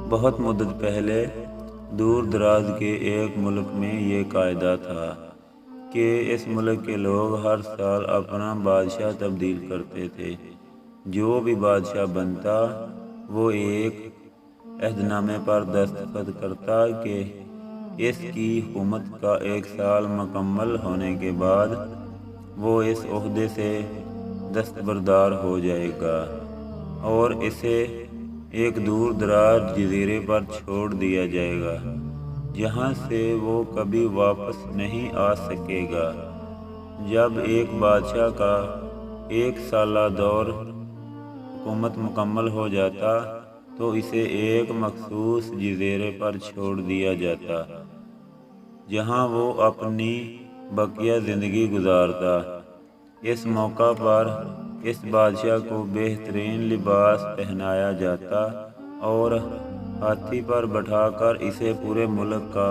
بہت مدت پہلے دور دراز کے ایک ملک میں یہ قاعدہ تھا کہ اس ملک کے لوگ ہر سال اپنا بادشاہ تبدیل کرتے تھے۔ جو بھی بادشاہ بنتا وہ ایک عہد نامے پر دستخط کرتا کہ اس کی حکومت کا 1 سال مکمل ہونے کے بعد وہ اس عہدے سے دستبردار ہو جائے گا اور اسے ایک دور دراز جزیرے پر چھوڑ دیا جائے گا جہاں سے وہ کبھی واپس نہیں آ سکے گا۔ جب ایک بادشاہ کا 1 سالہ دور حکومت مکمل ہو جاتا تو اسے ایک مخصوص جزیرے پر چھوڑ دیا جاتا جہاں وہ اپنی بقیہ زندگی گزارتا۔ اس موقع پر اس بادشاہ کو بہترین لباس پہنایا جاتا اور ہاتھی پر بٹھا کر اسے پورے ملک کا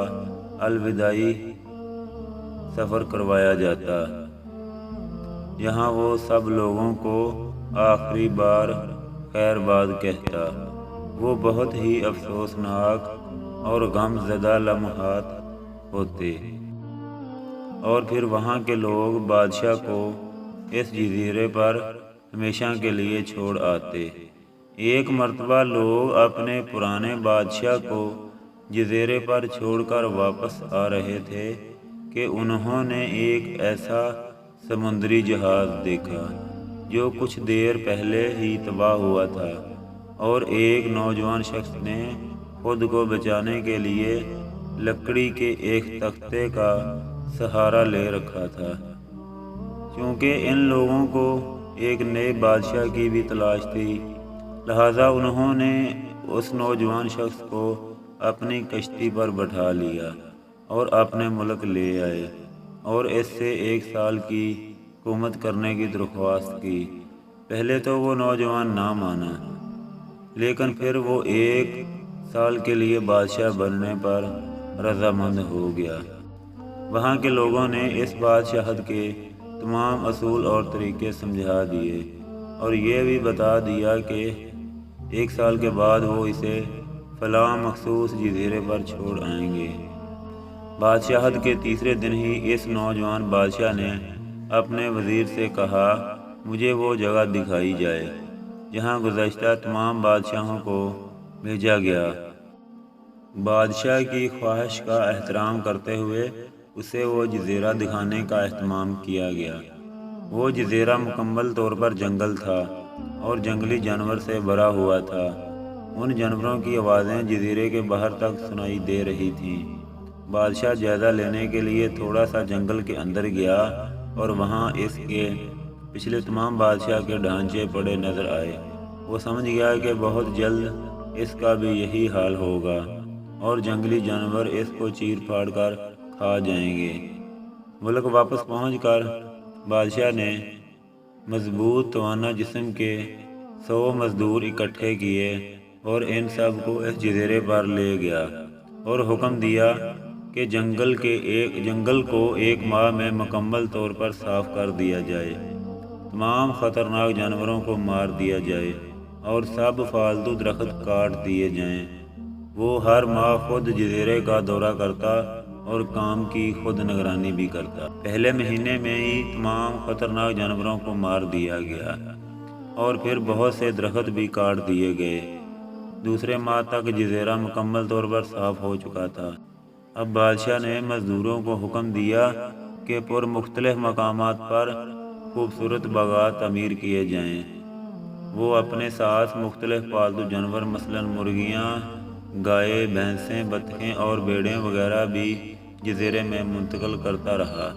الوداعی سفر کروایا جاتا جہاں وہ سب لوگوں کو آخری بار خیر باد کہتا۔ وہ بہت ہی افسوسناک اور غم زدہ لمحات ہوتے اور پھر وہاں کے لوگ بادشاہ کو اس جزیرے پر ہمیشہ کے لیے چھوڑ آتے۔ ایک مرتبہ لوگ اپنے پرانے بادشاہ کو جزیرے پر چھوڑ کر واپس آ رہے تھے کہ انہوں نے ایک ایسا سمندری جہاز دیکھا جو کچھ دیر پہلے ہی تباہ ہوا تھا اور ایک نوجوان شخص نے خود کو بچانے کے لیے لکڑی کے ایک تختے کا سہارا لے رکھا تھا۔ چونکہ ان لوگوں کو ایک نئے بادشاہ کی بھی تلاش تھی، لہٰذا انہوں نے اس نوجوان شخص کو اپنی کشتی پر بٹھا لیا اور اپنے ملک لے آئے اور اس سے 1 سال کی حکومت کرنے کی درخواست کی۔ پہلے تو وہ نوجوان نہ مانا، لیکن پھر وہ 1 سال کے لیے بادشاہ بننے پر رضامند ہو گیا۔ وہاں کے لوگوں نے اس بادشاہت کے تمام اصول اور طریقے سمجھا دیے اور یہ بھی بتا دیا کہ 1 سال کے بعد وہ اسے فلاں مخصوص جزیرے پر چھوڑ آئیں گے۔ بادشاہت کے تیسرے دن ہی اس نوجوان بادشاہ نے اپنے وزیر سے کہا، مجھے وہ جگہ دکھائی جائے جہاں گزشتہ تمام بادشاہوں کو بھیجا گیا۔ بادشاہ کی خواہش کا احترام کرتے ہوئے اسے وہ جزیرہ دکھانے کا اہتمام کیا گیا۔ وہ جزیرہ مکمل طور پر جنگل تھا اور جنگلی جانور سے بھرا ہوا تھا۔ ان جانوروں کی آوازیں جزیرے کے باہر تک سنائی دے رہی تھیں۔ بادشاہ جائزہ لینے کے لیے تھوڑا سا جنگل کے اندر گیا اور وہاں اس کے پچھلے تمام بادشاہ کے ڈھانچے پڑے نظر آئے۔ وہ سمجھ گیا کہ بہت جلد اس کا بھی یہی حال ہوگا اور جنگلی جانور اس کو چیر پھاڑ کر کھا جائیں گے۔ ملک واپس پہنچ کر بادشاہ نے مضبوط توانا جسم کے 100 مزدور اکٹھے کیے اور ان سب کو اس جزیرے پر لے گیا اور حکم دیا کہ جنگل کو 1 ماہ میں مکمل طور پر صاف کر دیا جائے، تمام خطرناک جانوروں کو مار دیا جائے اور سب فالتو درخت کاٹ دیے جائیں۔ وہ ہر ماہ خود جزیرے کا دورہ کرتا اور کام کی خود نگرانی بھی کرتا۔ پہلے مہینے میں ہی تمام خطرناک جانوروں کو مار دیا گیا اور پھر بہت سے درخت بھی کاٹ دیے گئے۔ دوسرے ماہ تک جزیرہ مکمل طور پر صاف ہو چکا تھا۔ اب بادشاہ نے مزدوروں کو حکم دیا کہ مختلف مقامات پر خوبصورت باغات تعمیر کیے جائیں۔ وہ اپنے ساتھ مختلف پالتو جانور مثلاً مرغیاں، گائے، بھینسیں، بطخیں اور بھیڑیں وغیرہ بھی جزیرے میں منتقل کرتا رہا۔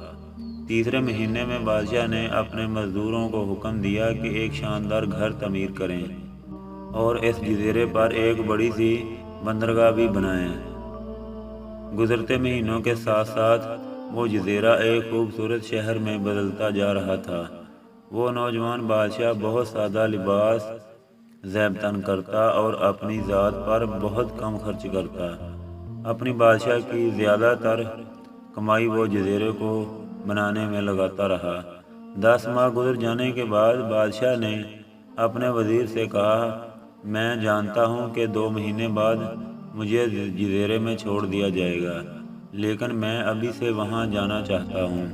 تیسرے مہینے میں بادشاہ نے اپنے مزدوروں کو حکم دیا کہ ایک شاندار گھر تعمیر کریں اور اس جزیرے پر ایک بڑی سی بندرگاہ بھی بنائیں۔ گزرتے مہینوں کے ساتھ ساتھ وہ جزیرہ ایک خوبصورت شہر میں بدلتا جا رہا تھا۔ وہ نوجوان بادشاہ بہت سادہ لباس زیب تن کرتا اور اپنی ذات پر بہت کم خرچ کرتا۔ اپنی بادشاہ کی زیادہ تر کمائی وہ جزیرے کو بنانے میں لگاتا رہا۔ 10 ماہ گزر جانے کے بعد بادشاہ نے اپنے وزیر سے کہا میں جانتا ہوں کہ 2 مہینے بعد مجھے جزیرے میں چھوڑ دیا جائے گا، لیکن میں ابھی سے وہاں جانا چاہتا ہوں۔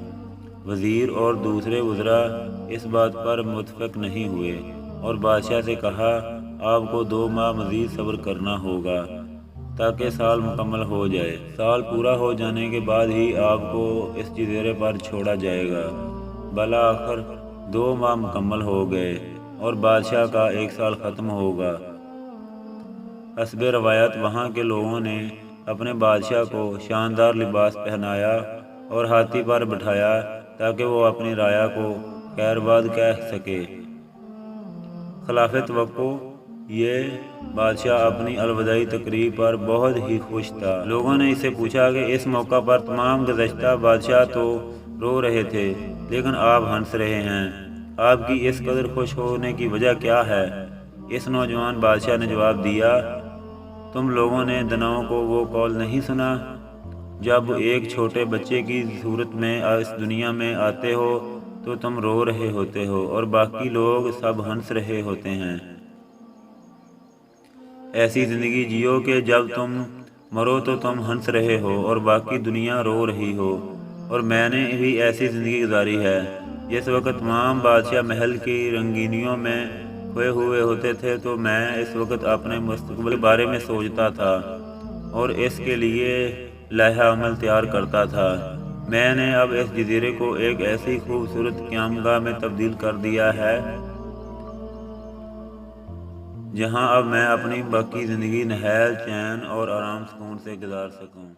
وزیر اور دوسرے وزراء اس بات پر متفق نہیں ہوئے اور بادشاہ سے کہا، آپ کو 2 ماہ مزید صبر کرنا ہوگا تاکہ سال مکمل ہو جائے۔ سال پورا ہو جانے کے بعد ہی آپ کو اس جزیرے پر چھوڑا جائے گا۔ بالآخر 2 ماہ مکمل ہو گئے اور بادشاہ کا 1 سال ختم ہوگا۔ حسب روایت وہاں کے لوگوں نے اپنے بادشاہ کو شاندار لباس پہنایا اور ہاتھی پر بٹھایا تاکہ وہ اپنی رعایا کو خیرباد کہہ سکے۔ خلاف توقع یہ بادشاہ اپنی الوداعی تقریب پر بہت ہی خوش تھا۔ لوگوں نے اس سے پوچھا کہ اس موقع پر تمام گزشتہ بادشاہ تو رو رہے تھے لیکن آپ ہنس رہے ہیں، آپ کی اس قدر خوش ہونے کی وجہ کیا ہے؟ اس نوجوان بادشاہ نے جواب دیا، تم لوگوں نے دنوں کو وہ قول نہیں سنا، جب ایک چھوٹے بچے کی صورت میں اس دنیا میں آتے ہو تو تم رو رہے ہوتے ہو اور باقی لوگ سب ہنس رہے ہوتے ہیں۔ ایسی زندگی جیو کہ جب تم مرو تو تم ہنس رہے ہو اور باقی دنیا رو رہی ہو، اور میں نے بھی ایسی زندگی گزاری ہے۔ جس وقت تمام بادشاہ محل کی رنگینیوں میں کھوئے ہوئے ہوتے تھے تو میں اس وقت اپنے مستقبل کے بارے میں سوچتا تھا اور اس کے لیے لائحہ عمل تیار کرتا تھا۔ میں نے اب اس جزیرے کو ایک ایسی خوبصورت قیامگاہ میں تبدیل کر دیا ہے جہاں اب میں اپنی باقی زندگی نہایت چین اور آرام سکون سے گزار سکوں۔